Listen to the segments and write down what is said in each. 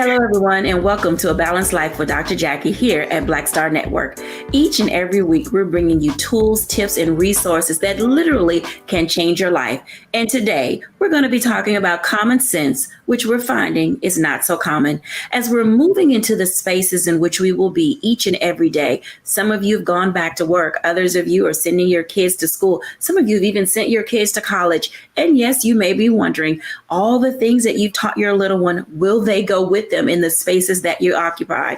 Hello, everyone, and welcome to A Balanced Life with Dr. Jacquie here at Black Star Network. Each and every week, we're bringing you tools, tips, and resources that literally can change your life. And today, we're going to be talking about common sense, which we're finding is not so common. As we're moving into the spaces in which we will be each and every day, some of you have gone back to work. Others of you are sending your kids to school. Some of you have even sent your kids to college. And yes, you may be wondering, all the things that you've taught your little one, will they go with them in the spaces that you occupy?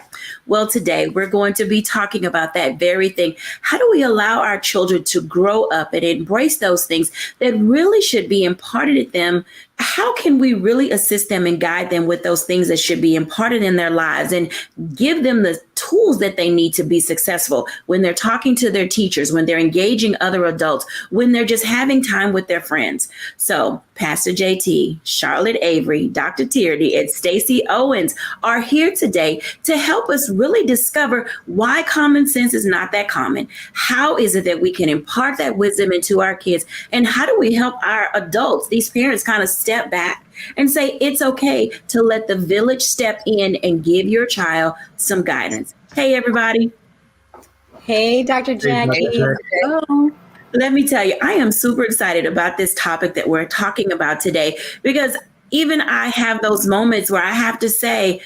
Well, today we're going to be talking about that very thing. How do we allow our children to grow up and embrace those things that really should be imparted to them? How can we really assist them and guide them with those things that should be imparted in their lives and give them the tools that they need to be successful when they're talking to their teachers, when they're engaging other adults, when they're just having time with their friends? So Pastor JT, Charlotte Avery, Dr. Tierney, and Stacey Owens are here today to help us really discover why common sense is not that common. How is it that we can impart that wisdom into our kids? And how do we help our adults, these parents, kind of step back and say it's okay to let the village step in and give your child some guidance? Hey, everybody. Hey, Dr. Jacquie. Hello. Let me tell you, I am super excited about this topic that we're talking about today, because even I have those moments where I have to say,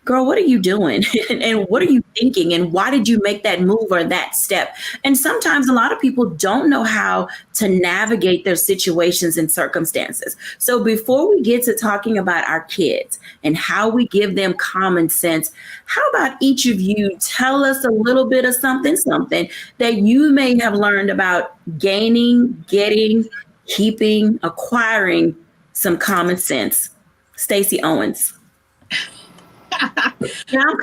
girl, what are you doing? And what are you thinking? And why did you make that move or that step? And sometimes a lot of people don't know how to navigate their situations and circumstances. So before we get to talking about our kids and how we give them common sense, how about each of you tell us a little bit of something that you may have learned about gaining, getting, keeping, acquiring some common sense? Stacey Owens. I'm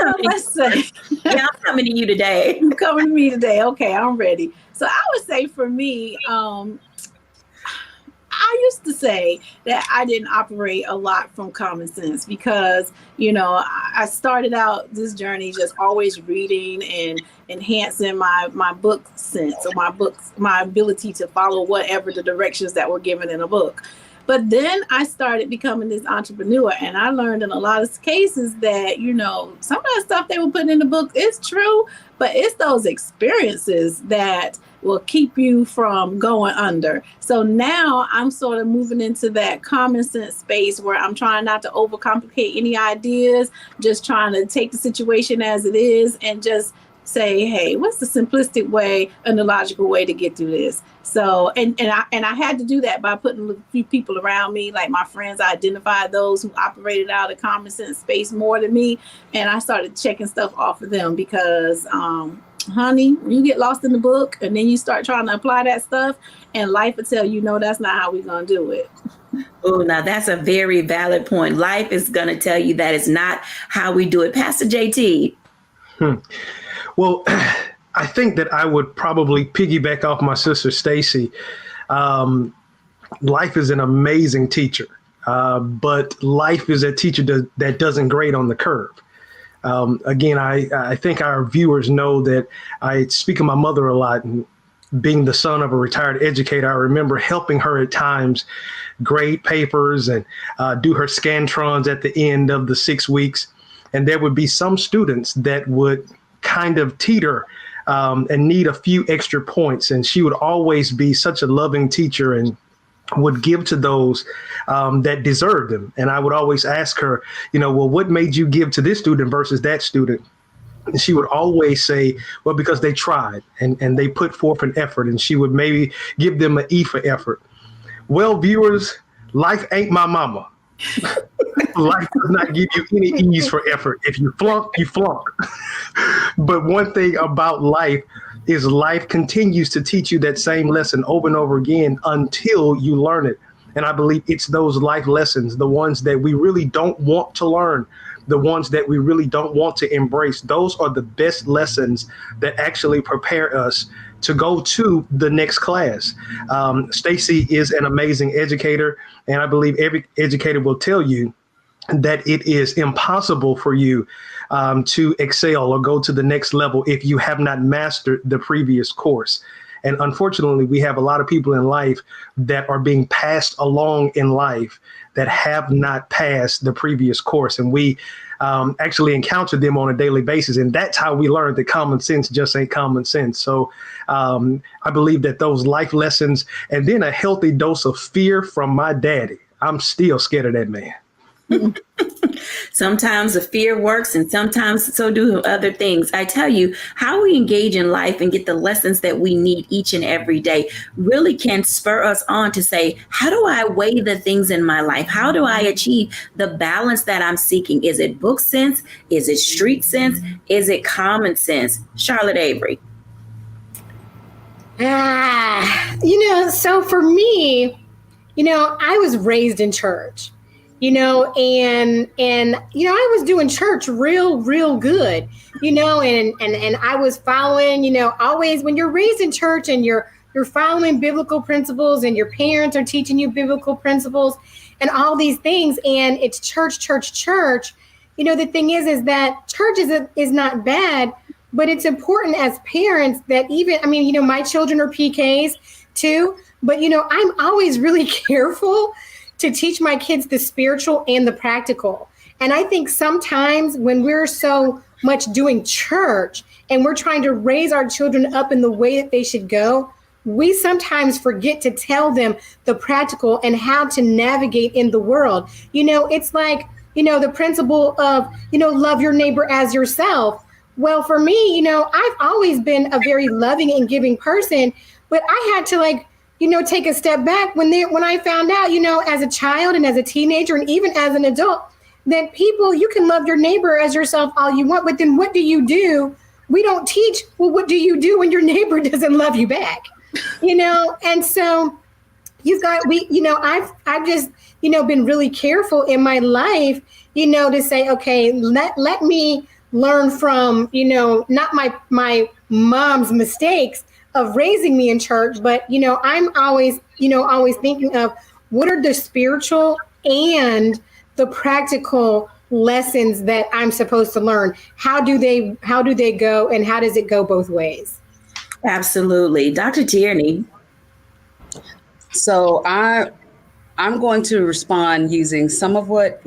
coming to you today. You're coming to me today. Okay, I'm ready. So I would say for me, I used to say that I didn't operate a lot from common sense because, I started out this journey just always reading and enhancing my book sense or my ability to follow whatever the directions that were given in a book. But then I started becoming this entrepreneur, and I learned in a lot of cases that, some of the stuff they were putting in the book is true, but it's those experiences that will keep you from going under. So now I'm sort of moving into that common sense space where I'm trying not to overcomplicate any ideas, just trying to take the situation as it is and just say, hey, what's the simplistic way and the logical way to get through this? So, and I had to do that by putting a few people around me, like my friends. I identified those who operated out of common sense space more than me. And I started checking stuff off of them because, honey, you get lost in the book and then you start trying to apply that stuff and life will tell you, no, that's not how we're going to do it. Oh, now that's a very valid point. Life is going to tell you that is not how we do it. Pastor JT. Well, I think that I would probably piggyback off my sister, Stacey. Life is an amazing teacher, but life is a teacher that doesn't grade on the curve. Again, I think our viewers know that I speak of my mother a lot, and being the son of a retired educator, I remember helping her at times grade papers and do her scantrons at the end of the 6 weeks. And there would be some students that would kind of teeter and need a few extra points. And she would always be such a loving teacher and would give to those that deserved them. And I would always ask her, well, what made you give to this student versus that student? And she would always say, well, because they tried and they put forth an effort, and she would maybe give them an E for effort. Well, viewers, life ain't my mama. Life does not give you any ease for effort. If you flunk, you flunk. But one thing about life is life continues to teach you that same lesson over and over again until you learn it. And I believe it's those life lessons, the ones that we really don't want to learn, the ones that we really don't want to embrace. Those are the best lessons that actually prepare us to go to the next class. Stacey is an amazing educator, and I believe every educator will tell you that it is impossible for you to excel or go to the next level if you have not mastered the previous course. And unfortunately, we have a lot of people in life that are being passed along in life that have not passed the previous course. And we actually encounter them on a daily basis. And that's how we learn that common sense just ain't common sense. So I believe that those life lessons and then a healthy dose of fear from my daddy. I'm still scared of that man. Sometimes the fear works and sometimes so do other things. I tell you, how we engage in life and get the lessons that we need each and every day really can spur us on to say, how do I weigh the things in my life? How do I achieve the balance that I'm seeking? Is it book sense? Is it street sense? Is it common sense? Charlotte Avery. So for me, I was raised in church. And I was doing church real good, and I was following, always when you're raised in church and you're following biblical principles and your parents are teaching you biblical principles and all these things. And it's church. The thing is that church is not bad, but it's important as parents that my children are PKs too, but, I'm always really careful to teach my kids the spiritual and the practical. And I think sometimes when we're so much doing church and we're trying to raise our children up in the way that they should go, we sometimes forget to tell them the practical and how to navigate in the world. It's like, the principle of, love your neighbor as yourself. Well, for me, I've always been a very loving and giving person, but I had to take a step back when I found out, as a child and as a teenager and even as an adult, that you can love your neighbor as yourself all you want, but then what do you do? We don't teach, well, what do you do when your neighbor doesn't love you back? And so I've just, been really careful in my life, to say, okay, let me learn from, not my mom's mistakes of raising me in church, but I'm always thinking of what are the spiritual and the practical lessons that I'm supposed to learn. How do they go, and how does it go both ways? Absolutely. Dr. Tierney. So I'm going to respond using some of what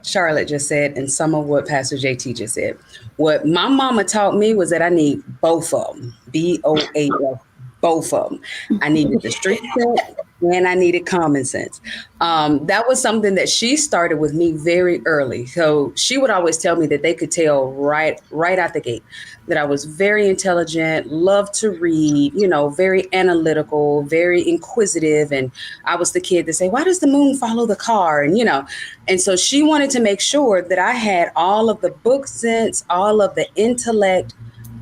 Charlotte just said and some of what Pastor JT just said. What my mama taught me was that I need both of them, BOAF, both of them. I needed the street sense and I needed common sense. That was something that she started with me very early. So she would always tell me that they could tell right out the gate that I was very intelligent, loved to read, very analytical, very inquisitive. And I was the kid that say, why does the moon follow the car? And so she wanted to make sure that I had all of the book sense, all of the intellect,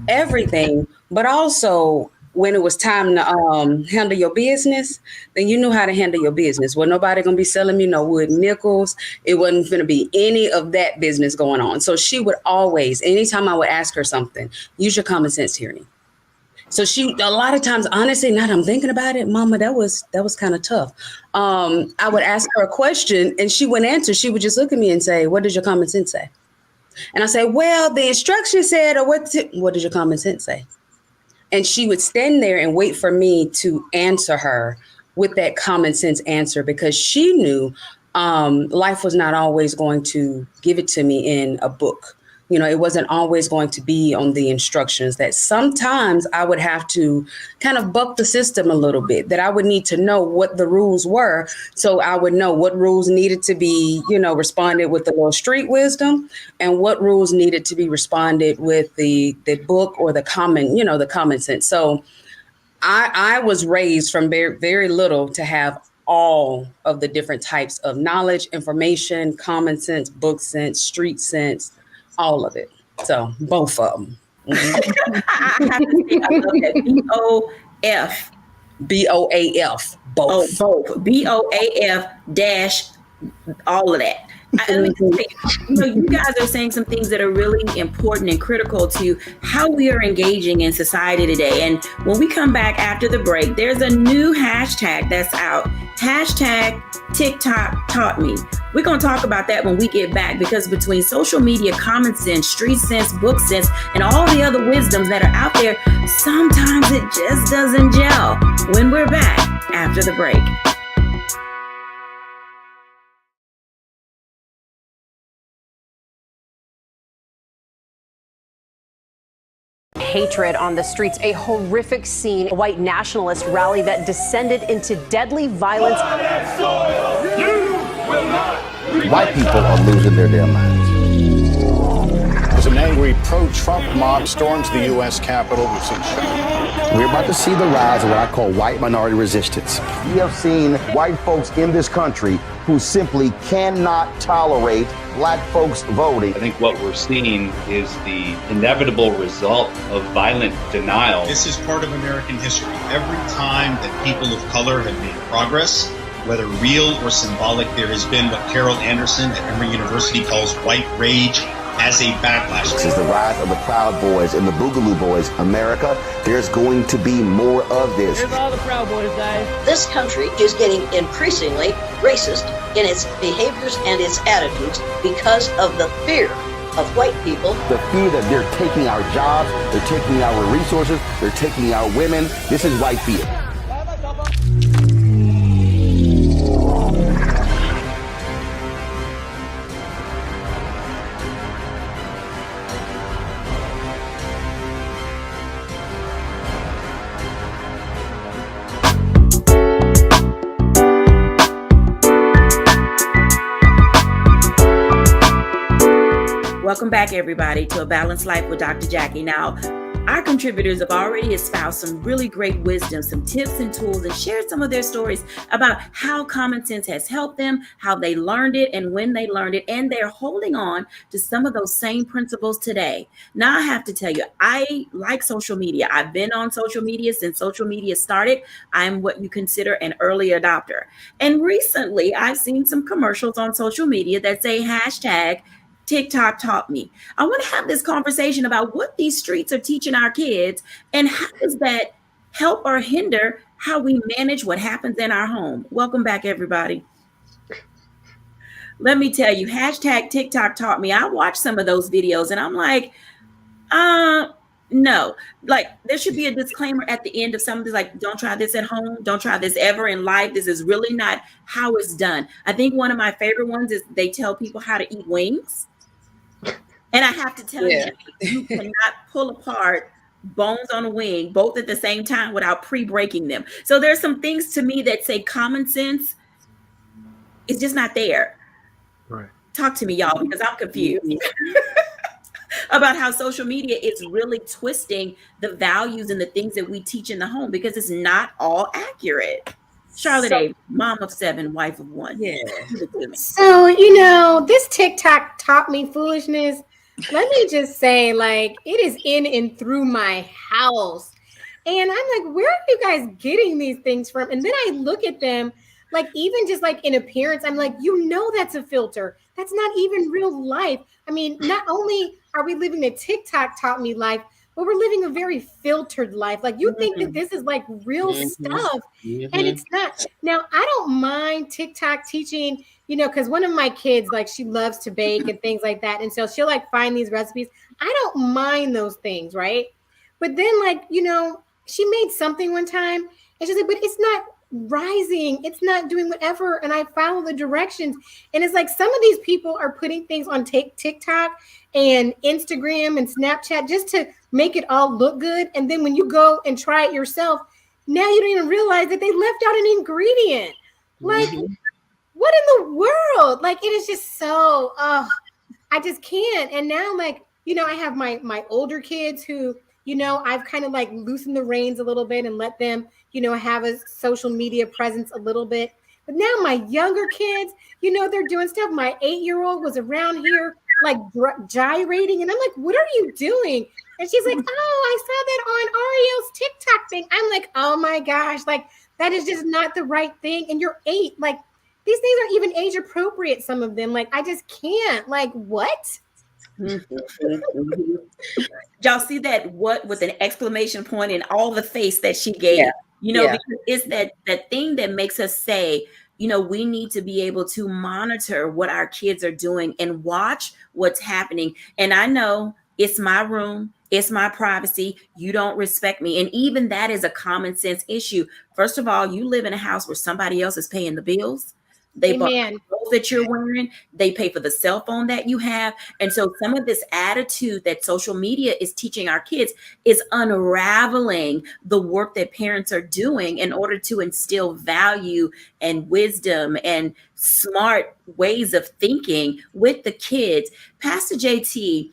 everything, but also when it was time to handle your business, then you knew how to handle your business. Well, nobody gonna be selling me no wood nickels. It wasn't gonna be any of that business going on. So she would always, anytime I would ask her something, use your common sense, Tierney. So she, a lot of times, honestly, now that I'm thinking about it, Mama, that was kind of tough. I would ask her a question and she wouldn't answer. She would just look at me and say, what does your common sense say? And I say, well, the instruction said, or what does your common sense say? And she would stand there and wait for me to answer her with that common sense answer, because she knew life was not always going to give it to me in a book. It wasn't always going to be on the instructions, that sometimes I would have to kind of buck the system a little bit, that I would need to know what the rules were. So I would know what rules needed to be, responded with the little street wisdom and what rules needed to be responded with the book or the common sense. So I was raised from very, very little to have all of the different types of knowledge, information, common sense, book sense, street sense, all of it. So both of them. Mm-hmm. I have to say, I love that. BOF. BOAF. Both. Oh, both. BOAF dash all of that. Let me just say, you guys are saying some things that are really important and critical to how we are engaging in society today. And when we come back after the break, there's a new hashtag that's out. Hashtag TikTok taught me. We're going to talk about that when we get back, because between social media, common sense, street sense, book sense, and all the other wisdoms that are out there, sometimes it just doesn't gel. When we're back after the break. Hatred on the streets, a horrific scene, a white nationalist rally that descended into deadly violence. White people are losing their damn minds. As an angry pro-Trump mob storms the U.S. Capitol, we've seen We're about to see the rise of what I call white minority resistance. We have seen white folks in this country who simply cannot tolerate black folks voting. I think what we're seeing is the inevitable result of violent denial. This is part of American history. Every time that people of color have made progress, whether real or symbolic, there has been what Carol Anderson at Emory University calls white rage as a backlash. This is the rise of the Proud Boys and the Boogaloo Boys. America, there's going to be more of this. Here's all the Proud Boys, guys. This country is getting increasingly racist in its behaviors and its attitudes because of the fear of white people. The fear that they're taking our jobs, they're taking our resources, they're taking our women. This is white fear. Welcome back, everybody, to A Balanced Life with Dr. Jacquie. Now, our contributors have already espoused some really great wisdom, some tips and tools, and shared some of their stories about how common sense has helped them, how they learned it and when they learned it, and they're holding on to some of those same principles today. Now, I have to tell you, I like social media. I've been on social media since social media started. I'm what you consider an early adopter. And recently, I've seen some commercials on social media that say hashtag TikTok taught me. I want to have this conversation about what these streets are teaching our kids and how does that help or hinder how we manage what happens in our home. Welcome back, everybody. Let me tell you, hashtag TikTok taught me. I watched some of those videos and I'm like, no, like there should be a disclaimer at the end of something like, don't try this at home. Don't try this ever in life. This is really not how it's done. I think one of my favorite ones is they tell people how to eat wings. And I have to tell you, you cannot pull apart bones on a wing both at the same time without pre-breaking them. So there's some things to me that say common sense is just not there. Right. Talk to me, y'all, because I'm confused about how social media is really twisting the values and the things that we teach in the home because it's not all accurate. Charlotte A., mom of 7, wife of 1. Yeah. So, this TikTok taught me foolishness. Let me just say, like, it is in and through my house. And I'm like, where are you guys getting these things from? And then I look at them, like, even just like in appearance, I'm like, that's a filter. That's not even real life. I mean, not only are we living the TikTok taught me life, but we're living a very filtered life. Like you think that this is like real stuff and it's not. Now, I don't mind TikTok teaching, because one of my kids, like she loves to bake and things like that. And so she'll like find these recipes. I don't mind those things, right? But then she made something one time and she's like, but it's not rising. It's not doing whatever. And I follow the directions. And it's like some of these people are putting things on TikTok and Instagram and Snapchat just to make it all look good. And then when you go and try it yourself, now you don't even realize that they left out an ingredient. Like, what in the world? Like, it is just so, I just can't. And now, like, I have my older kids who, I've kind of like loosened the reins a little bit and let them, have a social media presence a little bit. But now my younger kids, they're doing stuff. My 8-year-old was around here like gyrating. And I'm like, what are you doing? And she's like, oh, I saw that on Ario's TikTok thing. I'm like, oh my gosh, like that is just not the right thing. And you're 8. Like, these things aren't even age appropriate. Some of them, like, I just can't. Like, what? Y'all see that what with an exclamation point and all the face that she gave, Yeah. because it's that thing that makes us say, we need to be able to monitor what our kids are doing and watch what's happening. And I know it's my room, it's my privacy. You don't respect me. And even that is a common sense issue. First of all, you live in a house where somebody else is paying the bills. They bought the clothes that you're wearing. They pay for the cell phone that you have. And so some of this attitude that social media is teaching our kids is unraveling the work that parents are doing in order to instill value and wisdom and smart ways of thinking with the kids. Pastor JT,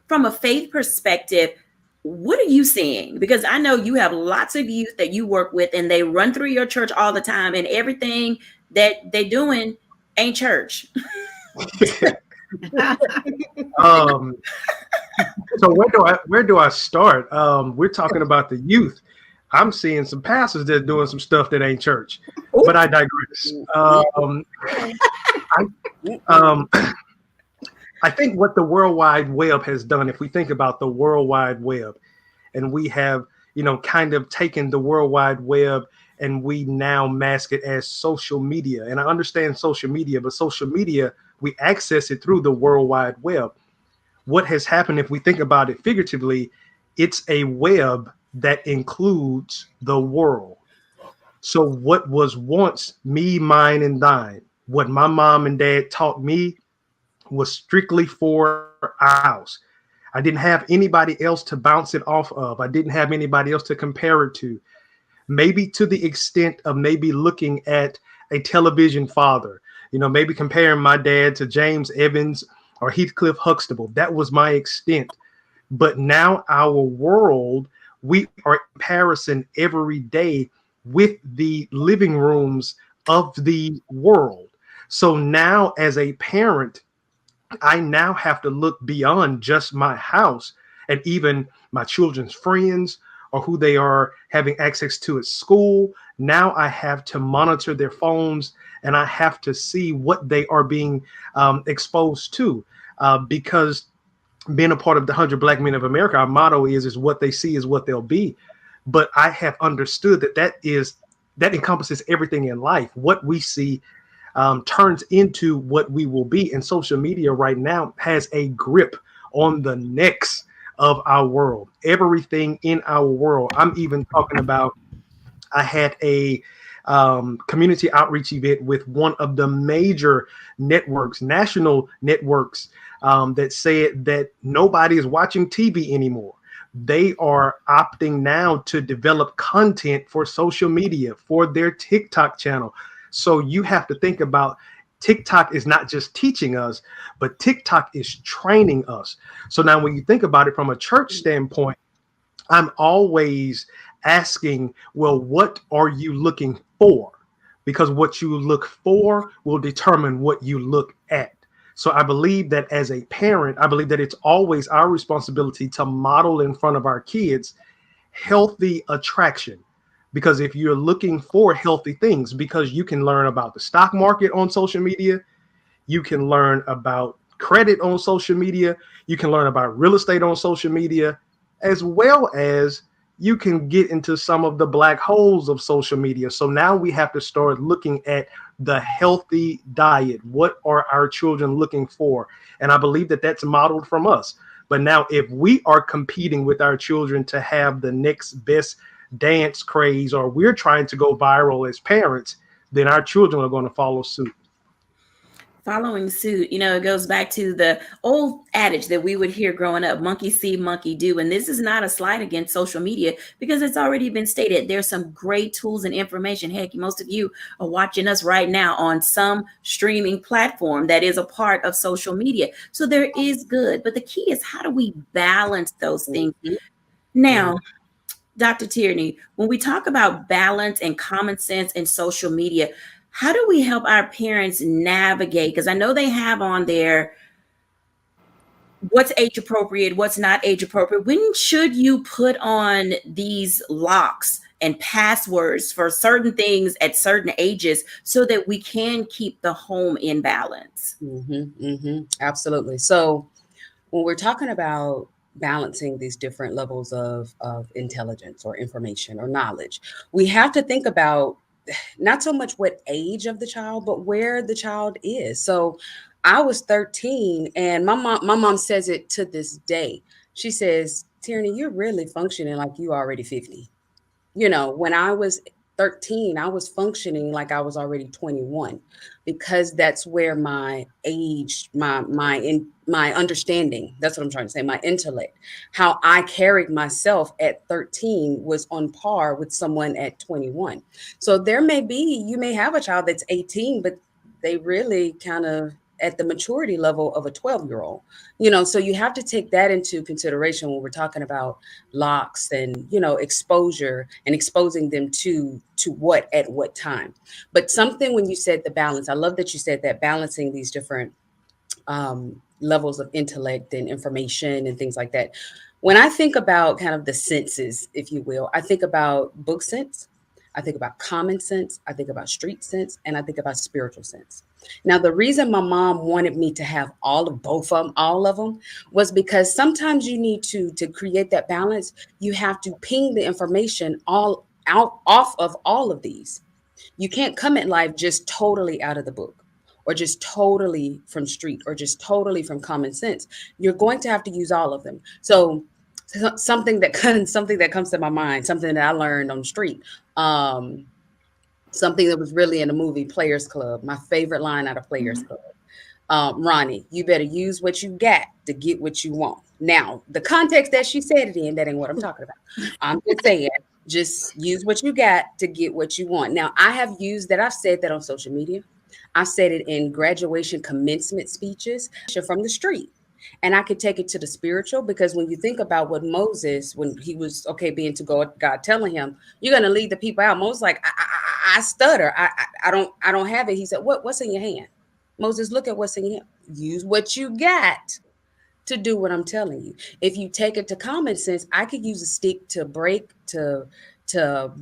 from a faith perspective, what are you seeing? Because I know you have lots of youth that you work with and they run through your church all the time, and everything that they're doing ain't church. So where do I start? We're talking about the youth. I'm seeing some pastors that are doing some stuff that ain't church, but I digress. I think what the World Wide Web has done, if we think about the World Wide Web, and we have, kind of taken the World Wide Web and we now mask it as social media. And I understand social media, but social media, we access it through the World Wide Web. What has happened, if we think about it figuratively, it's a web that includes the world. So what was once me, mine, and thine, what my mom and dad taught me was strictly for our house. I didn't have anybody else to bounce it off of. I didn't have anybody else to compare it to. Maybe to the extent of maybe looking at a television father, maybe comparing my dad to James Evans or Heathcliff Huxtable. That was my extent. But now our world, we are in comparison every day with the living rooms of the world. So now as a parent, I now have to look beyond just my house and even my children's friends or who they are having access to at school. Now I have to monitor their phones and I have to see what they are being exposed to, because being a part of the 100 Black Men of America, our motto is what they see is what they'll be. But I have understood that encompasses everything in life. What we see turns into what we will be. And social media right now has a grip on the necks of our world, everything in our world. I'm even talking about, I had a community outreach event with one of the major networks, national networks, that said that nobody is watching TV anymore. They are opting now to develop content for social media, for their TikTok channel. So you have to think about, TikTok is not just teaching us, but TikTok is training us. So now when you think about it from a church standpoint, I'm always asking, well, what are you looking for? Because what you look for will determine what you look at. So I believe that as a parent, I believe that it's always our responsibility to model in front of our kids healthy attraction. Because if you're looking for healthy things, because you can learn about the stock market on social media, you can learn about credit on social media, you can learn about real estate on social media, as well as you can get into some of the black holes of social media. So now we have to start looking at the healthy diet. What are our children looking for? And I believe that that's modeled from us. But now if we are competing with our children to have the next best dance craze, or we're trying to go viral as parents, then our children are going to follow suit. Following suit, it goes back to the old adage that we would hear growing up, monkey see, monkey do. And this is not a slight against social media, because it's already been stated. There's some great tools and information. Heck, most of you are watching us right now on some streaming platform that is a part of social media. So there is good, but the key is, how do we balance those things? Now, Dr. Tierney, when we talk about balance and common sense in social media, how do we help our parents navigate? Because I know they have on there what's age appropriate, what's not age appropriate. When should you put on these locks and passwords for certain things at certain ages so that we can keep the home in balance. Absolutely. So when we're talking about balancing these different levels of intelligence or information or knowledge, we have to think about not so much what age of the child, but where the child is. So I was 13 and my mom says it to this day. She says, Tierney, you're really functioning like you already 50. When I was 13, I was functioning like I was already 21 because that's where my age, my understanding, that's what I'm trying to say, my intellect, how I carried myself at 13 was on par with someone at 21. So you may have a child that's 18, but they really kind of at the maturity level of a 12-year-old, so you have to take that into consideration when we're talking about locks and, exposure and exposing them to what at what time. But something when you said the balance, I love that you said that, balancing these different levels of intellect and information and things like that. When I think about kind of the senses, if you will, I think about book sense, I think about common sense, I think about street sense, and I think about spiritual sense. Now, the reason my mom wanted me to have all of them, was because sometimes you need to create that balance. You have to ping the information all out off of all of these. You can't come at life just totally out of the book or just totally from street or just totally from common sense. You're going to have to use all of them. So something that comes to my mind, something that I learned on the street, something that was really in the movie Players Club, my favorite line out of Players Club. Ronnie, you better use what you got to get what you want. Now, the context that she said it in, that ain't what I'm talking about. I'm just saying, just use what you got to get what you want. Now, I've said that on social media. I've said it in graduation commencement speeches from the street. And I could take it to the spiritual, because when you think about what Moses, when he was being to God telling him, you're going to lead the people out. Moses like, I stutter. I don't have it. He said, what's in your hand? Moses, look at what's in your hand. Use what you got to do what I'm telling you. If you take it to common sense, I could use a stick to break, to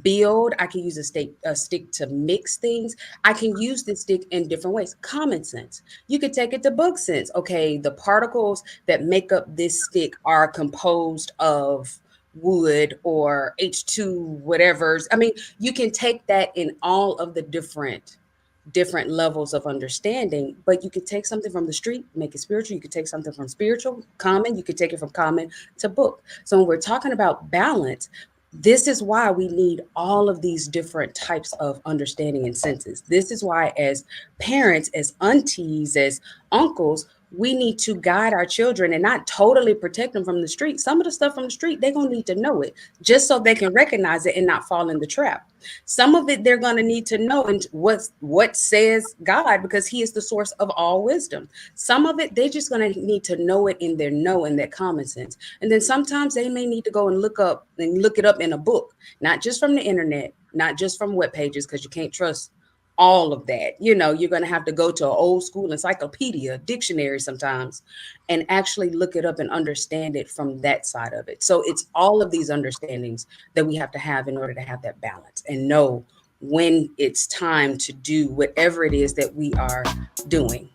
build. I can use a stick to mix things. I can use this stick in different ways. Common sense. You could take it to book sense. Okay, the particles that make up this stick are composed of wood or H2 whatever. I mean, you can take that in all of the different levels of understanding, but you could take something from the street, make it spiritual. You could take something from spiritual, common. You could take it from common to book. So when we're talking about balance, this is why we need all of these different types of understanding and senses. This is why, as parents, as aunties, as uncles, we need to guide our children and not totally protect them from the street. Some of the stuff from the street, they're going to need to know it just so they can recognize it and not fall in the trap. Some of it they're going to need to know and what says God, because he is the source of all wisdom. Some of it they're just going to need to know it in their common sense. And then sometimes they may need to go and look it up in a book, not just from the internet, not just from web pages, because you can't trust all of that. You're going to have to go to an old school encyclopedia, dictionary sometimes, and actually look it up and understand it from that side of it. So it's all of these understandings that we have to have in order to have that balance and know when it's time to do whatever it is that we are doing.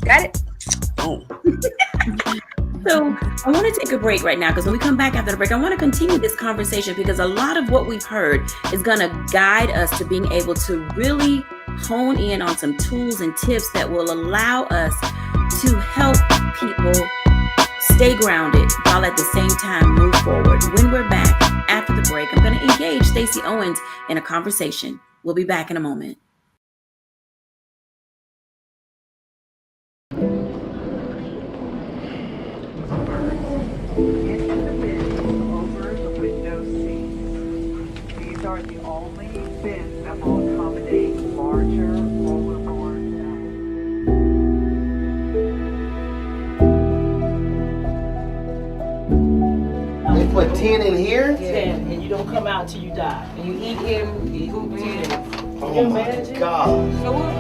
Got it? Boom. So I want to take a break right now, because when we come back after the break, I want to continue this conversation, because a lot of what we've heard is going to guide us to being able to really hone in on some tools and tips that will allow us to help people stay grounded while at the same time move forward. When we're back after the break, I'm going to engage Stacey Owens in a conversation. We'll be back in a moment. Are the only bins that will accommodate larger rollerboards. They put 10 in here? 10, and you don't come out till you die. And you eat him, you eat 10. Oh my God. So what?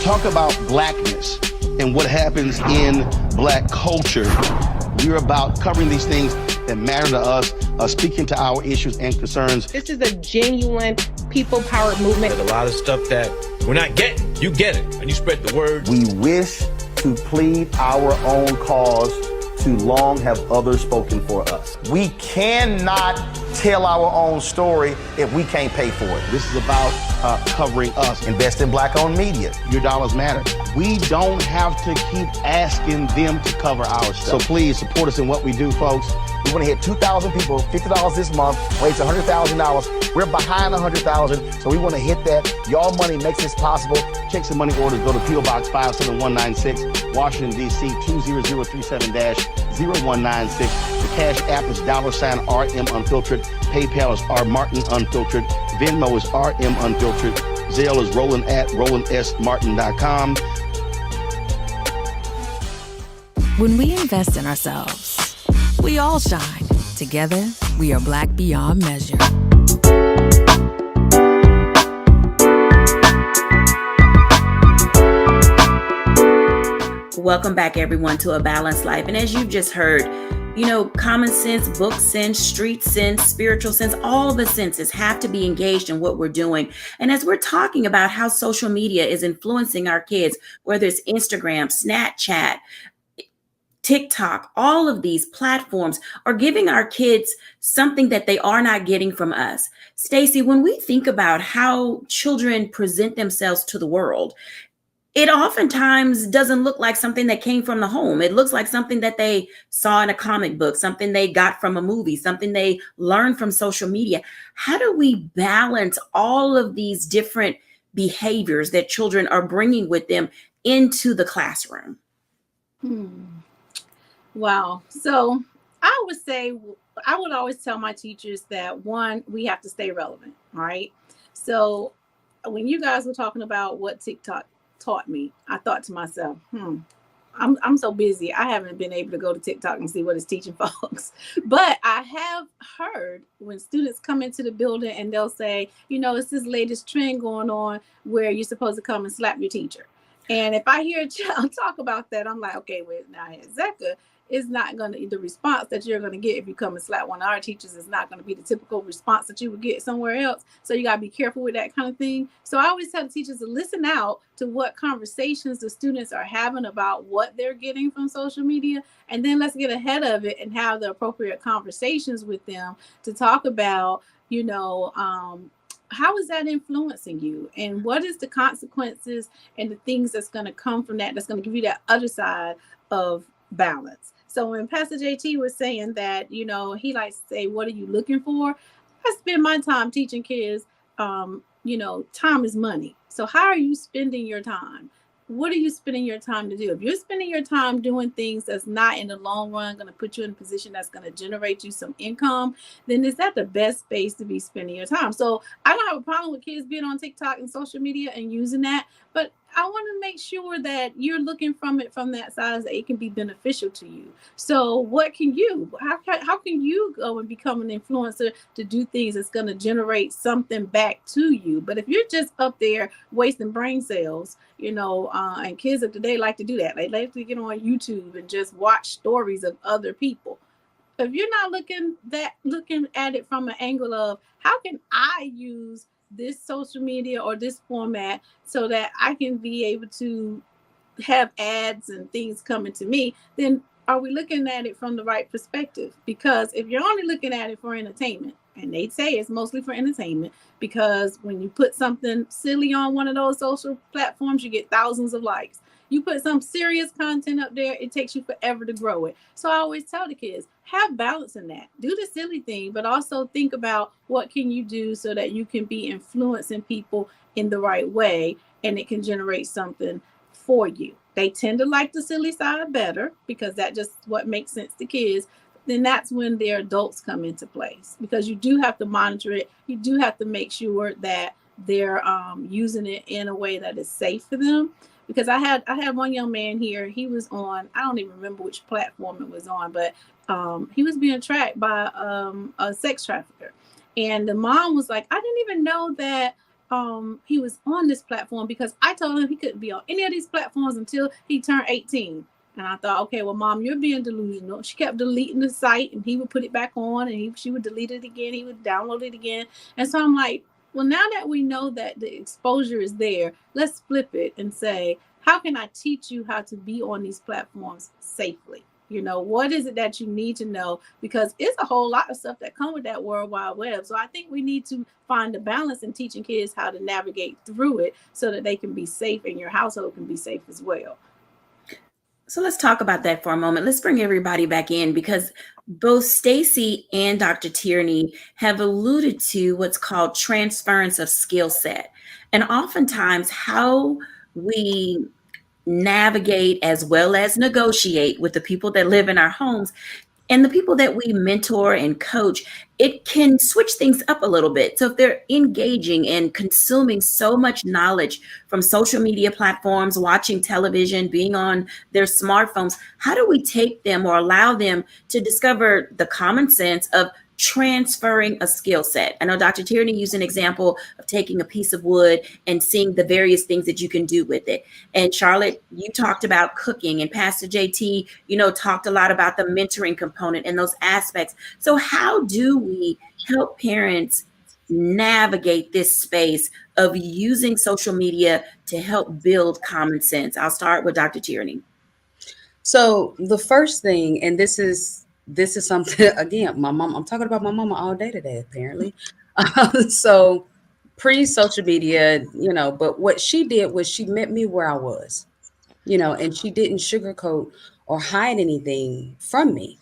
talk about blackness and what happens in black culture, we're about covering these things that matter to us, speaking to our issues and concerns. This is a genuine people-powered movement. There's a lot of stuff that we're not getting. You get it, and you spread the word. We wish to plead our own cause. Too long have others spoken for us. We cannot tell our own story if we can't pay for it. This is about covering us. Invest in black-owned media. Your dollars matter. We don't have to keep asking them to cover our stuff. So please support us in what we do, folks. We want to hit 2,000 people, $50 this month, raise $100,000. We're behind 100,000, so we want to hit that. Y'all money makes this possible. Checks and money orders go to P.O. Box 57196, Washington, D.C. 20037-0196. The Cash App is $RM Unfiltered. PayPal is R Martin Unfiltered. Venmo is RM Unfiltered. Zelle is Roland at RolandSMartin.com. When we invest in ourselves, we all shine. Together, we are Black beyond measure. Welcome back, everyone, to A Balanced Life. And as you just heard, common sense, book sense, street sense, spiritual sense, all the senses have to be engaged in what we're doing. And as we're talking about how social media is influencing our kids, whether it's Instagram, Snapchat, TikTok, all of these platforms are giving our kids something that they are not getting from us. Stacey, when we think about how children present themselves to the world, it oftentimes doesn't look like something that came from the home. It looks like something that they saw in a comic book, something they got from a movie, something they learned from social media. How do we balance all of these different behaviors that children are bringing with them into the classroom? Wow. So I would always tell my teachers that, one, we have to stay relevant, right? So when you guys were talking about what TikTok taught me, I thought to myself, I'm so busy. I haven't been able to go to TikTok and see what it's teaching folks. But I have heard when students come into the building and they'll say, it's this latest trend going on where you're supposed to come and slap your teacher. And if I hear a child talk about that, I'm like, okay, wait, now Zecca is not going to, the response that you're going to get if you come and slap one of our teachers is not going to be the typical response that you would get somewhere else. So you got to be careful with that kind of thing. So I always tell the teachers to listen out to what conversations the students are having about what they're getting from social media. And then let's get ahead of it and have the appropriate conversations with them to talk about, how is that influencing you? And what is the consequences and the things that's going to come from that, that's going to give you that other side of balance. So when Pastor JT was saying that, he likes to say, what are you looking for? I spend my time teaching kids, time is money. So how are you spending your time? What are you spending your time to do? If you're spending your time doing things that's not in the long run going to put you in a position that's going to generate you some income, then is that the best space to be spending your time? So I don't have a problem with kids being on TikTok and social media and using that, but I want to make sure that you're looking from that side that it can be beneficial to you. So what can you, how can you go and become an influencer to do things that's going to generate something back to you? But if you're just up there wasting brain cells, and kids of today like to do that. They like to get on YouTube and just watch stories of other people. If you're not looking at it from an angle of how can I use this social media or this format so that I can be able to have ads and things coming to me, then are we looking at it from the right perspective? Because if you're only looking at it for entertainment, and they say it's mostly for entertainment, because when you put something silly on one of those social platforms, you get thousands of likes. You put some serious content up there, it takes you forever to grow it. So I always tell the kids, have balance in that. Do the silly thing, but also think about what can you do so that you can be influencing people in the right way, and it can generate something for you. They tend to like the silly side better because that just what makes sense to kids. Then that's when their adults come into place, because you do have to monitor it. You do have to make sure that they're using it in a way that is safe for them. Because I had one young man here, he was on, I don't even remember which platform it was on, but he was being tracked by a sex trafficker. And the mom was like, I didn't even know that he was on this platform because I told him he couldn't be on any of these platforms until he turned 18. And I thought, okay, well, Mom, you're being delusional. She kept deleting the site, and he would put it back on, and she would delete it again. He would download it again. And so I'm like, well, now that we know that the exposure is there, let's flip it and say, how can I teach you how to be on these platforms safely? What is it that you need to know? Because it's a whole lot of stuff that come with that World Wide Web. So I think we need to find a balance in teaching kids how to navigate through it so that they can be safe and your household can be safe as well. So let's talk about that for a moment. Let's bring everybody back in because both Stacy and Dr. Tierney have alluded to what's called transference of skill set. And oftentimes how we navigate as well as negotiate with the people that live in our homes and the people that we mentor and coach, it can switch things up a little bit. So if they're engaging and consuming so much knowledge from social media platforms, watching television, being on their smartphones, how do we take them or allow them to discover the common sense of transferring a skill set? I know Dr. Tierney used an example of taking a piece of wood and seeing the various things that you can do with it. And Charlotte, you talked about cooking, and Pastor JT, talked a lot about the mentoring component and those aspects. So how do we help parents navigate this space of using social media to help build common sense? I'll start with Dr. Tierney. So the first thing, and this is something, again, I'm talking about my mama all day today, apparently. So pre-social media, but what she did was she met me where I was, and she didn't sugarcoat or hide anything from me.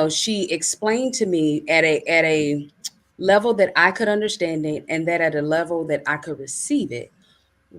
She explained to me at a level that I could understand it, and that at a level that I could receive it,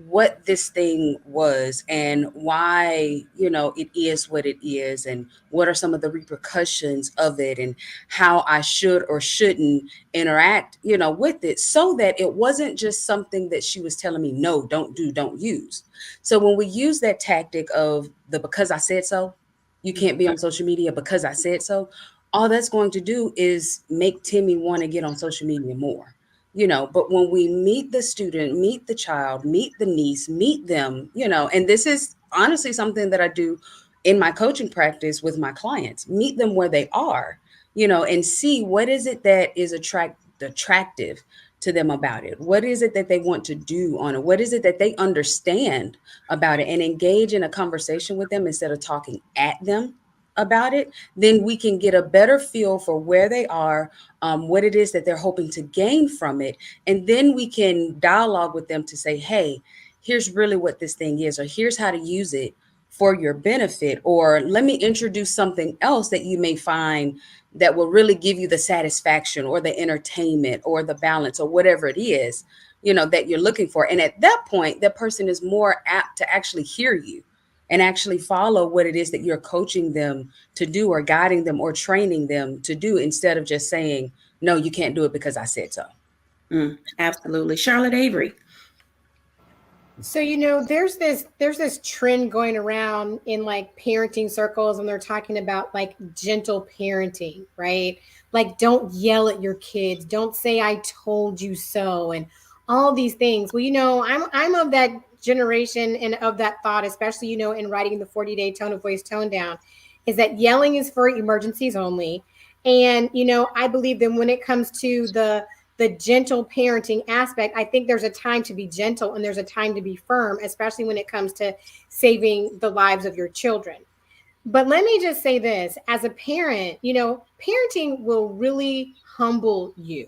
what this thing was and why, it is what it is, and what are some of the repercussions of it, and how I should or shouldn't interact, with it, so that it wasn't just something that she was telling me, no, don't do, don't use. So when we use that tactic of the because I said so, you can't be on social media because I said so, all that's going to do is make Timmy want to get on social media more. But when we meet the student, meet the child, meet the niece, meet them, and this is honestly something that I do in my coaching practice with my clients, meet them where they are, and see what is it that is attractive to them about it. What is it that they want to do on it? What is it that they understand about it, and engage in a conversation with them instead of talking at them about it. Then we can get a better feel for where they are, what it is that they're hoping to gain from it. And then we can dialogue with them to say, hey, here's really what this thing is, or here's how to use it for your benefit, or let me introduce something else that you may find that will really give you the satisfaction or the entertainment or the balance or whatever it is, that you're looking for. And at that point, that person is more apt to actually hear you and actually follow what it is that you're coaching them to do, or guiding them or training them to do, instead of just saying, no, you can't do it because I said so. Absolutely. Charlotte Avery. So, there's this trend going around in like parenting circles, and they're talking about like gentle parenting, right? Like, don't yell at your kids. Don't say, I told you so. And all these things. Well, I'm of that generation and of that thought, especially, in writing the 40-day tone of voice tone down, is that yelling is for emergencies only. And, I believe that when it comes to the gentle parenting aspect, I think there's a time to be gentle and there's a time to be firm, especially when it comes to saving the lives of your children. But let me just say this, as a parent, parenting will really humble you.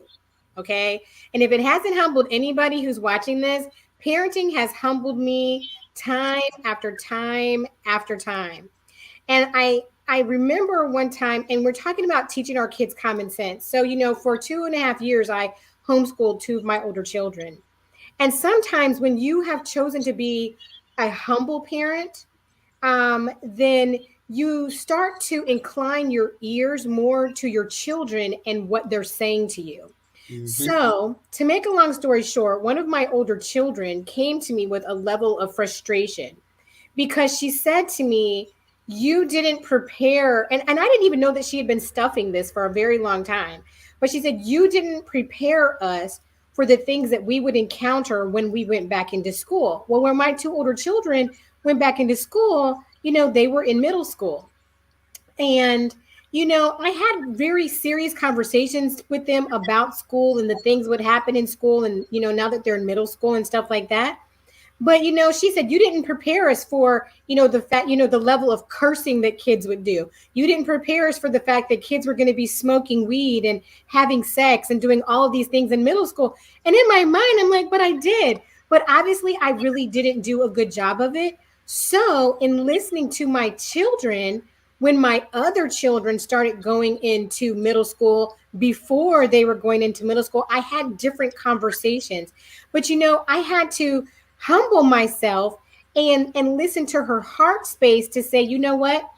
Okay. And if it hasn't humbled anybody who's watching this, parenting has humbled me time after time after time. And I remember one time, and we're talking about teaching our kids common sense. So, for 2.5 years, I homeschooled 2 of my older children. And sometimes when you have chosen to be a humble parent, then you start to incline your ears more to your children and what they're saying to you. Mm-hmm. So, to make a long story short, one of my older children came to me with a level of frustration because she said to me, you didn't prepare, and I didn't even know that she had been stuffing this for a very long time, but she said, you didn't prepare us for the things that we would encounter when we went back into school. Well, when my two older children went back into school, they were in middle school. And, I had very serious conversations with them about school and the things that would happen in school. And, now that they're in middle school and stuff like that. But, she said, you didn't prepare us for, the fact, the level of cursing that kids would do. You didn't prepare us for the fact that kids were going to be smoking weed and having sex and doing all of these things in middle school. And in my mind, I'm like, but I did. But obviously, I really didn't do a good job of it. So in listening to my children, when my other children started going into middle school, before they were going into middle school, I had different conversations. But, I had to humble myself and listen to her heart space to say, you know what?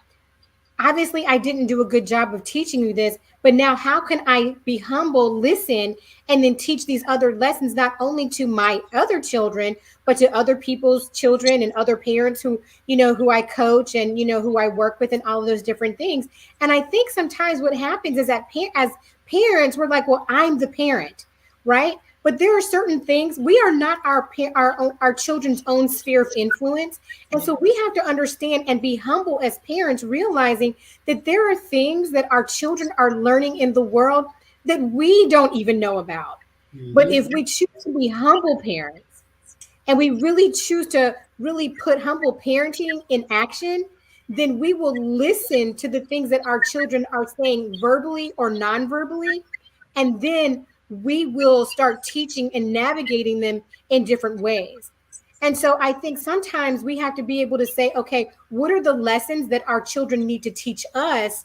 Obviously, I didn't do a good job of teaching you this, but now how can I be humble, listen, and then teach these other lessons, not only to my other children, but to other people's children and other parents who, who I coach and, who I work with and all of those different things. And I think sometimes what happens is that as parents, we're like, well, I'm the parent, right? But there are certain things, we are not our children's own sphere of influence. And so we have to understand and be humble as parents, realizing that there are things that our children are learning in the world that we don't even know about. Mm-hmm. But if we choose to be humble parents and we really choose to really put humble parenting in action, then we will listen to the things that our children are saying verbally or non-verbally. And then we will start teaching and navigating them in different ways. And so I think sometimes we have to be able to say, okay, what are the lessons that our children need to teach us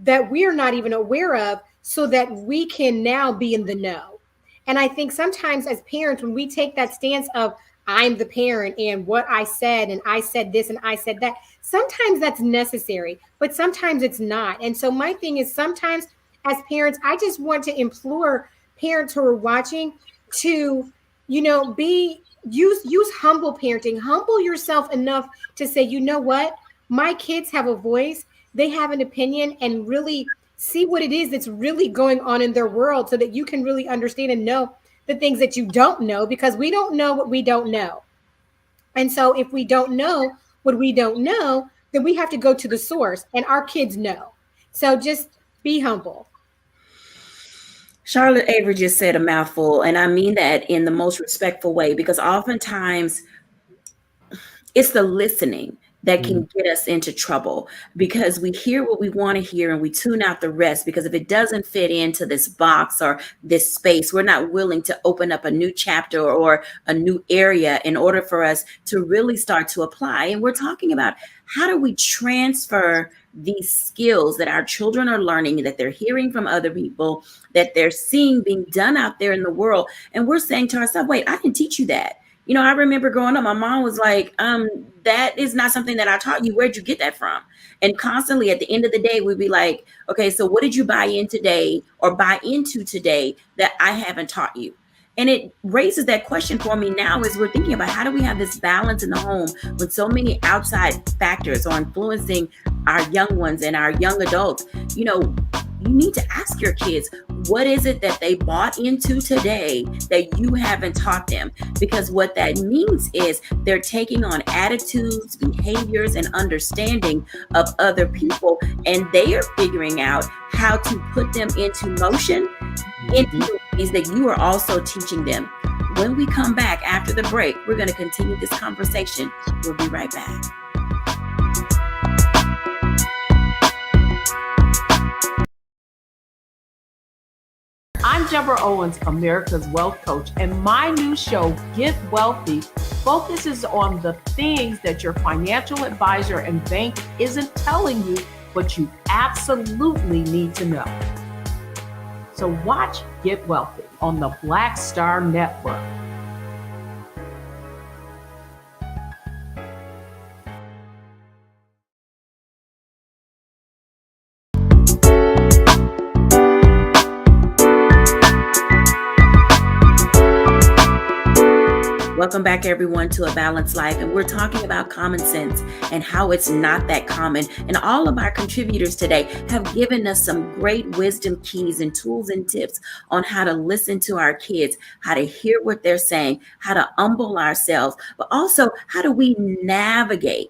that we're not even aware of so that we can now be in the know? And I think sometimes as parents, when we take that stance of I'm the parent and what I said and I said this and I said that, sometimes that's necessary, but sometimes it's not. And so my thing is sometimes as parents, I just want to implore parents who are watching to, use humble parenting. Humble yourself enough to say, you know what? My kids have a voice. They have an opinion, and really see what it is that's really going on in their world so that you can really understand and know the things that you don't know, because we don't know what we don't know. And so if we don't know what we don't know, then we have to go to the source, and our kids know. So just be humble. Charlotte Avery just said a mouthful, and I mean that in the most respectful way, because oftentimes it's the listening that can get us into trouble, because we hear what we want to hear and we tune out the rest, because if it doesn't fit into this box or this space, we're not willing to open up a new chapter or a new area in order for us to really start to apply. And we're talking about how do we transfer these skills that our children are learning, that they're hearing from other people, that they're seeing being done out there in the world. And we're saying to ourselves, wait, I didn't teach you that. I remember growing up, my mom was like, that is not something that I taught you. Where'd you get that from? And constantly at the end of the day, we'd be like, okay, so what did you buy in today or buy into today that I haven't taught you? And it raises that question for me now as we're thinking about how do we have this balance in the home when so many outside factors are influencing our young ones and our young adults. You need to ask your kids, what is it that they bought into today that you haven't taught them? Because what that means is they're taking on attitudes, behaviors, and understanding of other people, and they are figuring out how to put them into motion into ways that you are also teaching them. When we come back after the break, we're going to continue this conversation. We'll be right back. I'm Deborah Owens, America's Wealth Coach, and my new show, Get Wealthy, focuses on the things that your financial advisor and bank isn't telling you, but you absolutely need to know. So watch Get Wealthy on the Black Star Network. Welcome back, everyone, to A Balanced Life. And we're talking about common sense and how it's not that common. And all of our contributors today have given us some great wisdom keys and tools and tips on how to listen to our kids, how to hear what they're saying, how to humble ourselves, but also how do we navigate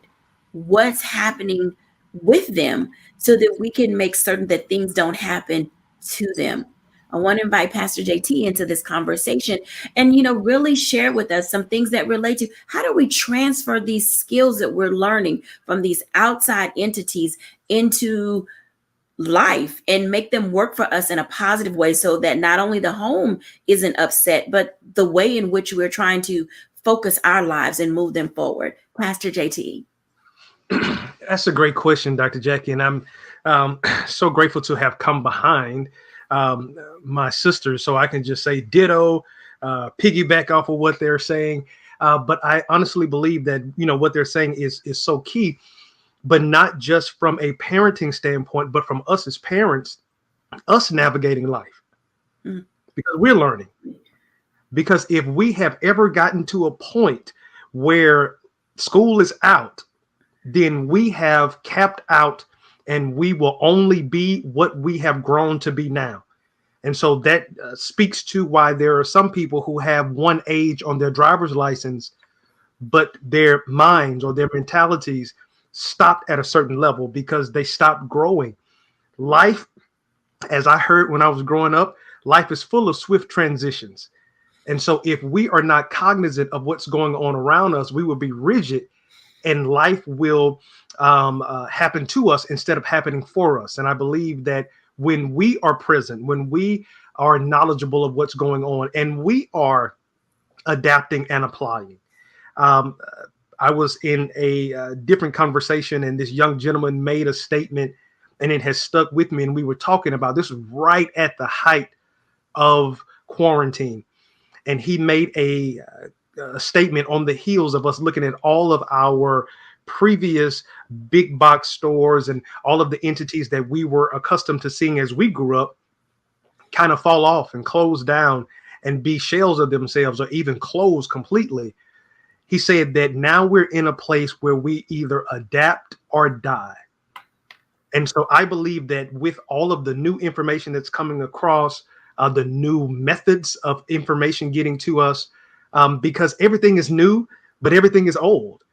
what's happening with them so that we can make certain that things don't happen to them. I want to invite Pastor JT into this conversation and, really share with us some things that relate to how do we transfer these skills that we're learning from these outside entities into life and make them work for us in a positive way so that not only the home isn't upset, but the way in which we're trying to focus our lives and move them forward. Pastor JT. That's a great question, Dr. Jacquie, and I'm so grateful to have come behind my sisters, so I can just say ditto, piggyback off of what they're saying. But I honestly believe that what they're saying is so key, but not just from a parenting standpoint, but from us as parents, us navigating life, because we're learning. Because if we have ever gotten to a point where school is out, then we have capped out and we will only be what we have grown to be now. And so that speaks to why there are some people who have one age on their driver's license, but their minds or their mentalities stopped at a certain level because they stopped growing. Life, as I heard when I was growing up, life is full of swift transitions. And so if we are not cognizant of what's going on around us, we will be rigid and life will happen to us instead of happening for us. And I believe that when we are present, when we are knowledgeable of what's going on, and we are adapting and applying. I was in a different conversation, and this young gentleman made a statement, and it has stuck with me. And we were talking about this right at the height of quarantine. And he made a statement on the heels of us looking at all of our previous big box stores and all of the entities that we were accustomed to seeing as we grew up kind of fall off and close down and be shells of themselves or even close completely. He said that now we're in a place where we either adapt or die. And so I believe that with all of the new information that's coming across, the new methods of information getting to us, because everything is new, but everything is old.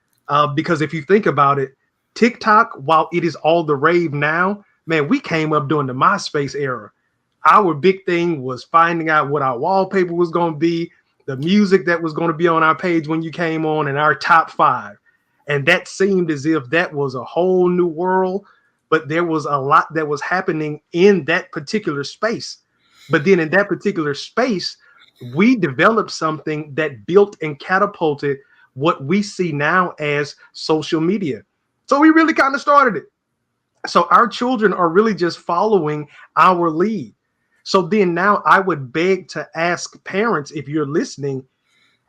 Because if you think about it, TikTok, while it is all the rave now, man, we came up during the MySpace era. Our big thing was finding out what our wallpaper was going to be, the music that was going to be on our page when you came on, and our top 5. And that seemed as if that was a whole new world, but there was a lot that was happening in that particular space. But then in that particular space, we developed something that built and catapulted what we see now as social media. So we really kind of started it. So our children are really just following our lead. So then now I would beg to ask parents, if you're listening,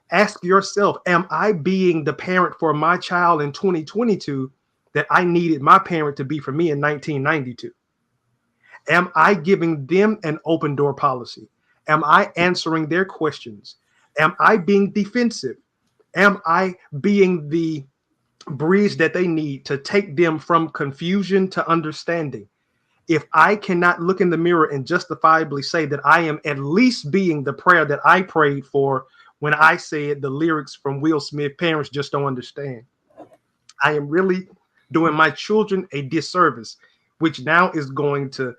ask yourself, am I being the parent for my child in 2022 that I needed my parent to be for me in 1992? Am I giving them an open door policy? Am I answering their questions? Am I being defensive? Am I being the bridge that they need to take them from confusion to understanding? If I cannot look in the mirror and justifiably say that I am at least being the prayer that I prayed for when I said the lyrics from Will Smith, parents just don't understand, I am really doing my children a disservice, which now is going to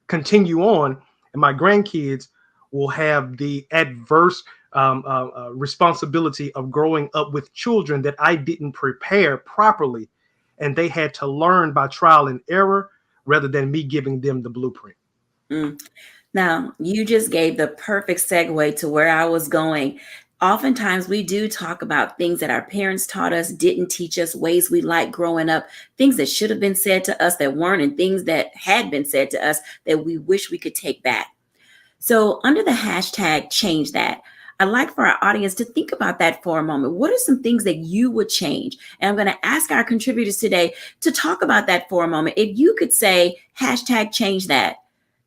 continue on, and my grandkids will have the adverse responsibility of growing up with children that I didn't prepare properly, and they had to learn by trial and error rather than me giving them the blueprint. Now, you just gave the perfect segue to where I was going. Oftentimes we do talk about things that our parents taught us, didn't teach us, ways we like growing up, things that should have been said to us that weren't, and things that had been said to us that we wish we could take back. So under the hashtag change that, I'd like for our audience to think about that for a moment. What are some things that you would change? And I'm going to ask our contributors today to talk about that for a moment. If you could say hashtag change that.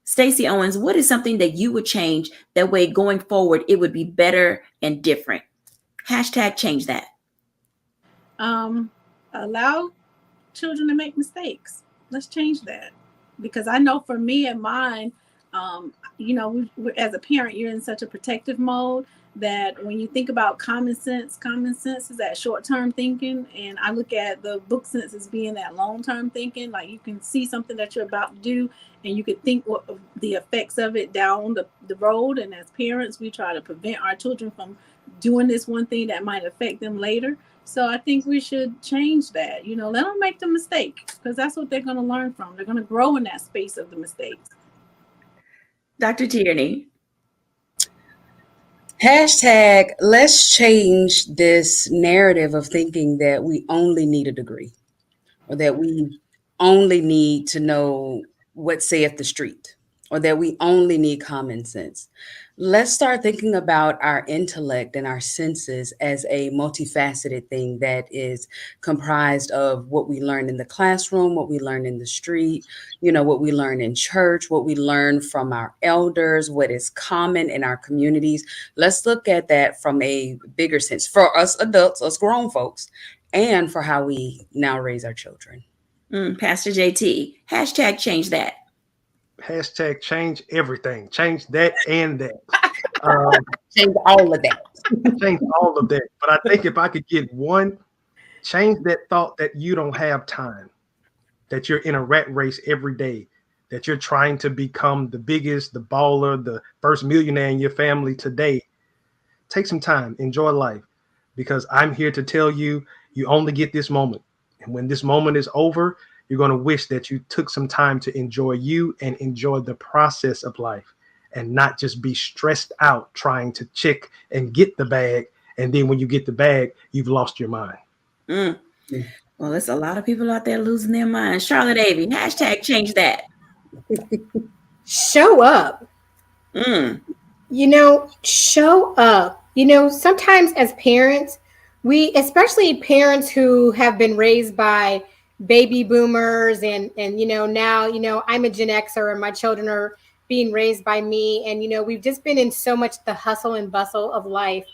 Stacey Owens, what is something that you would change that way going forward it would be better and different? Hashtag change that. Allow children to make mistakes. Let's change that, because I know for me and mine, as a parent, you're in such a protective mode that when you think about common sense is that short-term thinking, and I look at the book sense as being that long-term thinking. Like, you can see something that you're about to do, and you could think what the effects of it down the road. And as parents, we try to prevent our children from doing this one thing that might affect them later. So I think we should change that. Let them make the mistake, because that's what they're going to learn from. They're going to grow in that space of the mistakes. Dr. Tierney. Hashtag, let's change this narrative of thinking that we only need a degree, or that we only need to know what saith the street, or that we only need common sense. Let's start thinking about our intellect and our senses as a multifaceted thing that is comprised of what we learn in the classroom, what we learn in the street, what we learn in church, what we learn from our elders, what is common in our communities. Let's look at that from a bigger sense for us adults, us grown folks, and for how we now raise our children. Pastor JT, hashtag change that. Hashtag change everything. Change that and that. Change all of that. Change all of that. But I think if I could get one, change that thought that you don't have time, that you're in a rat race every day, that you're trying to become the biggest, the baller, the first millionaire in your family today. Take some time, enjoy life, because I'm here to tell you, you only get this moment. And when this moment is over, you're going to wish that you took some time to enjoy you and enjoy the process of life, and not just be stressed out trying to check and get the bag. And then when you get the bag, you've lost your mind. Well, there's a lot of people out there losing their minds. Charlotte Avey, hashtag change that. Show up. Show up. Sometimes as parents, especially parents who have been raised by baby boomers and now, I'm a Gen Xer and my children are being raised by me. And, we've just been in so much the hustle and bustle of life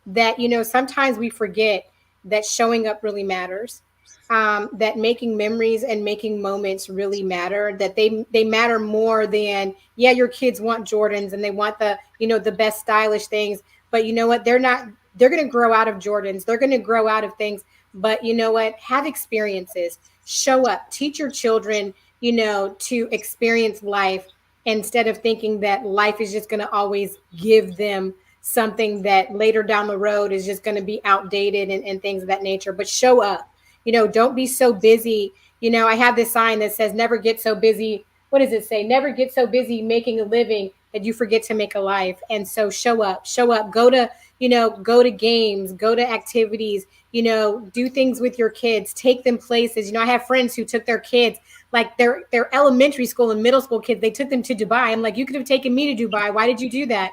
that, sometimes we forget that showing up really matters. That making memories and making moments really matter, that they matter more than, your kids want Jordans and they want the best stylish things, but you know what, they're going to grow out of Jordans. They're going to grow out of things, but you know what, have experiences, show up, teach your children, to experience life instead of thinking that life is just going to always give them something that later down the road is just going to be outdated and things of that nature. But show up. Don't be so busy. I have this sign that says, never get so busy. What does it say? Never get so busy making a living that you forget to make a life. And so show up, go to games, go to activities, do things with your kids, take them places. I have friends who took their kids, like their elementary school and middle school kids, they took them to Dubai. I'm like, you could have taken me to Dubai. Why did you do that?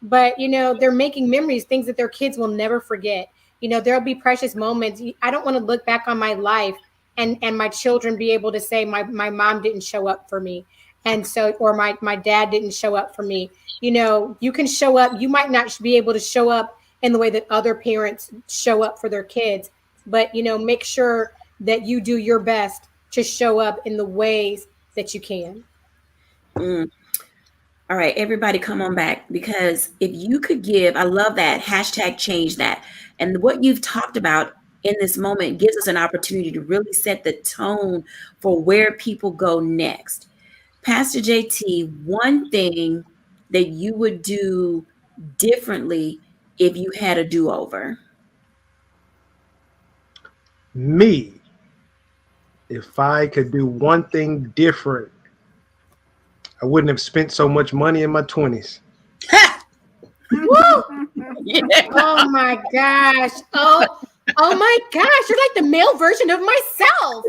But they're making memories, things that their kids will never forget. There'll be precious moments. I don't want to look back on my life and my children be able to say my mom didn't show up for me. And so, or my dad didn't show up for me. You can show up. You might not be able to show up in the way that other parents show up for their kids, but, make sure that you do your best to show up in the ways that you can. All right, everybody come on back, because if you could give, I love that, hashtag change that. And what you've talked about in this moment gives us an opportunity to really set the tone for where people go next. Pastor JT, one thing that you would do differently if you had a do-over? Me, if I could do one thing different, I wouldn't have spent so much money in my 20s. Woo! Yeah. Oh my gosh. Oh my gosh. You're like the male version of myself.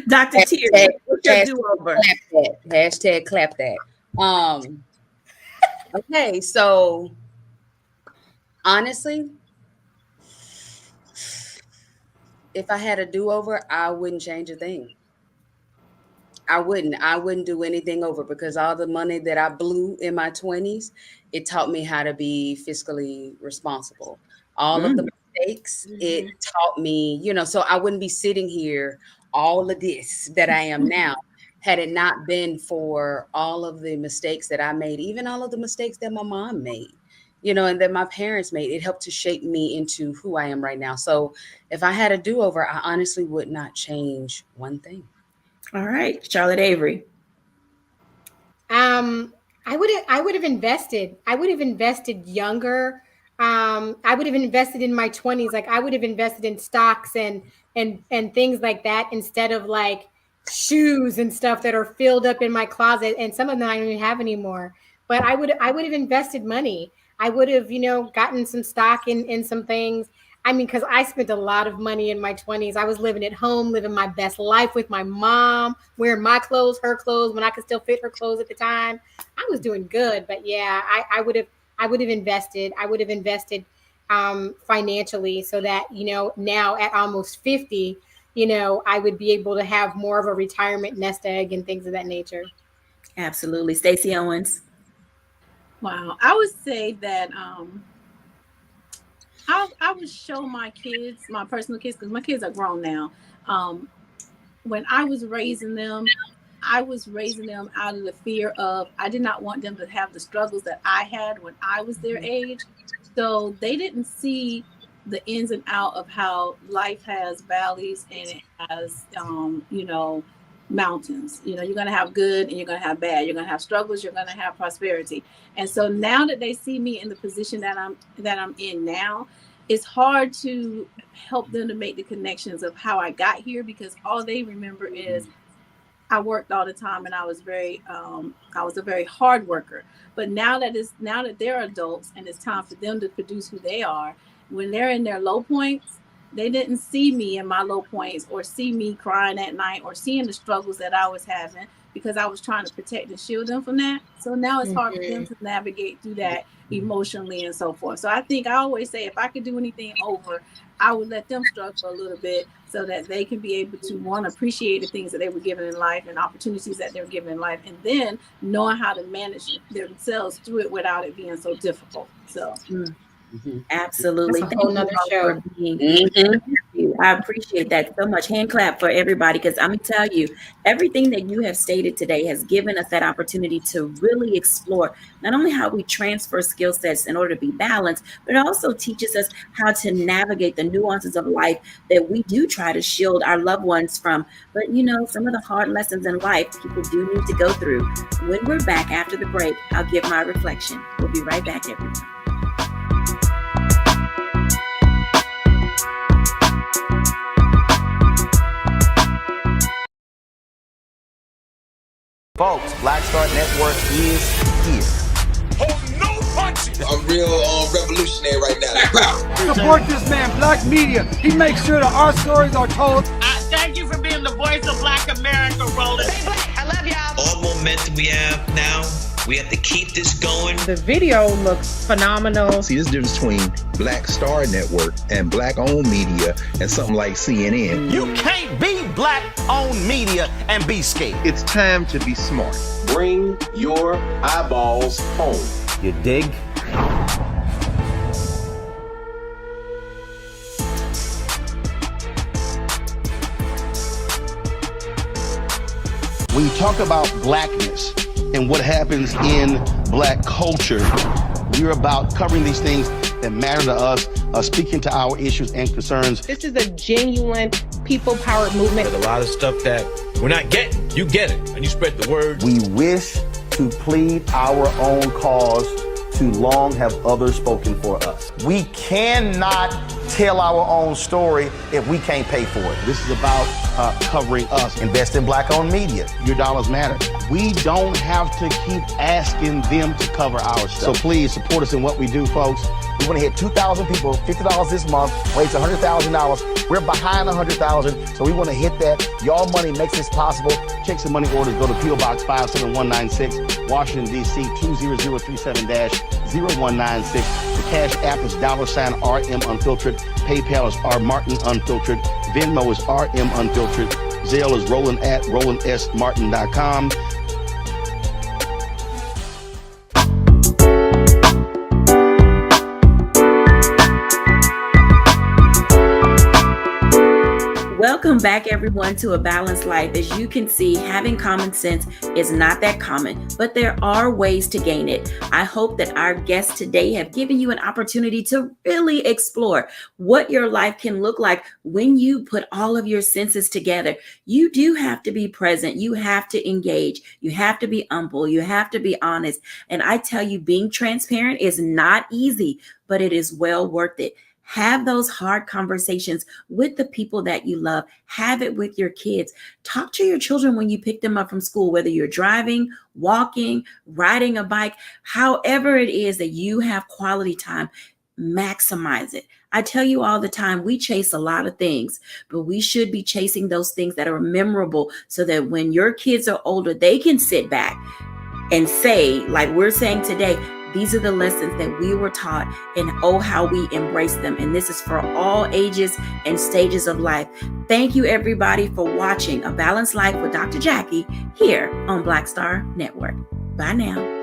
Dr. Tierney, what's your do-over? Hashtag clap that. Okay, so honestly, if I had a do-over, I wouldn't change a thing. I wouldn't do anything over, because all the money that I blew in my 20s, it taught me how to be fiscally responsible. All of the mistakes, it taught me, so I wouldn't be sitting here all of this that I am now had it not been for all of the mistakes that I made, even all of the mistakes that my mom made, and that my parents made. It helped to shape me into who I am right now. So if I had a do-over, I honestly would not change one thing. All right, Charlotte Avery. I would have invested. I would have invested younger. I would have invested in my 20s. Like, I would have invested in stocks and things like that, instead of like shoes and stuff that are filled up in my closet, and some of them I don't even have anymore. But I would have invested money. I would have, gotten some stock in some things. I mean, because I spent a lot of money in my 20s. I was living at home, living my best life with my mom, wearing my clothes, her clothes, when I could still fit her clothes at the time. I was doing good. But yeah, I would have invested. I would have invested financially, so that, now at almost 50, I would be able to have more of a retirement nest egg and things of that nature. Absolutely. Stacey Owens. Wow. I would say that I would show my kids, my personal kids, because my kids are grown now. When I was raising them out of the fear of, I did not want them to have the struggles that I had when I was their age. So they didn't see the ins and out of how life has valleys and it has, mountains. You're going to have good and you're going to have bad. You're going to have struggles. You're going to have prosperity. And so now that they see me in the position that I'm in now, it's hard to help them to make the connections of how I got here, because all they remember is I worked all the time and I was a very hard worker. But now that they're adults and it's time for them to produce who they are, when they're in their low points, they didn't see me in my low points, or see me crying at night, or seeing the struggles that I was having, because I was trying to protect and shield them from that. So now it's hard for them to navigate through that emotionally and so forth. So I think I always say, if I could do anything over, I would let them struggle a little bit, so that they can be able to, one, appreciate the things that they were given in life and opportunities that they were given in life, and then knowing how to manage themselves through it without it being so difficult. So. Absolutely. That's a whole nother show. I appreciate that so much. Hand clap for everybody, because I'm going to tell you, everything that you have stated today has given us that opportunity to really explore not only how we transfer skill sets in order to be balanced, but it also teaches us how to navigate the nuances of life that we do try to shield our loved ones from. But, some of the hard lessons in life people do need to go through. When we're back after the break, I'll give my reflection. We'll be right back, everyone. Folks, Black Star Network is here. Oh, no punches! I'm real revolutionary right now. Support this man, Black Media. He makes sure that our stories are told. Thank you for being the voice of Black America, Roland. Stay black. I love y'all. All momentum we have now, we have to keep this going. The video looks phenomenal. See, there's a difference between Black Star Network and Black-owned media and something like CNN. You can't be Black-owned media and be scared. It's time to be smart. Bring your eyeballs home. You dig? When you talk about blackness and what happens in Black culture, we're about covering these things that matter to us, speaking to our issues and concerns. This is a genuine people-powered movement. There's a lot of stuff that we're not getting. You get it, and you spread the word. We wish to plead our own cause. Too long have others spoken for us. We cannot tell our own story if we can't pay for it. This is about covering us. Invest in Black-owned media. Your dollars matter. We don't have to keep asking them to cover our stuff. So please support us in what we do, folks. We want to hit 2,000 people, $50 this month, raise $100,000. We're behind 100,000, so we want to hit that. Y'all money makes this possible. Check some money orders. Go to P.O. Box 57196, Washington, D.C. 20037-0196. The Cash App is $RM Unfiltered. PayPal is R Martin Unfiltered. Venmo is RM Unfiltered. Zelle is roland@rolandsmartin.com. Welcome back, everyone, to A Balanced Life. As you can see, having common sense is not that common, but there are ways to gain it. I hope that our guests today have given you an opportunity to really explore what your life can look like when you put all of your senses together. You do have to be present. You have to engage. You have to be humble. You have to be honest. And I tell you, being transparent is not easy, but it is well worth it. Have those hard conversations with the people that you love. Have it with your kids. Talk to your children when you pick them up from school, whether you're driving, walking, riding a bike, however it is that you have quality time, maximize it. I tell you all the time, we chase a lot of things, but we should be chasing those things that are memorable so that when your kids are older, they can sit back and say, like we're saying today, these are the lessons that we were taught, and oh, how we embrace them. And this is for all ages and stages of life. Thank you, everybody, for watching A Balanced Life with Dr. Jacquie here on Black Star Network. Bye now.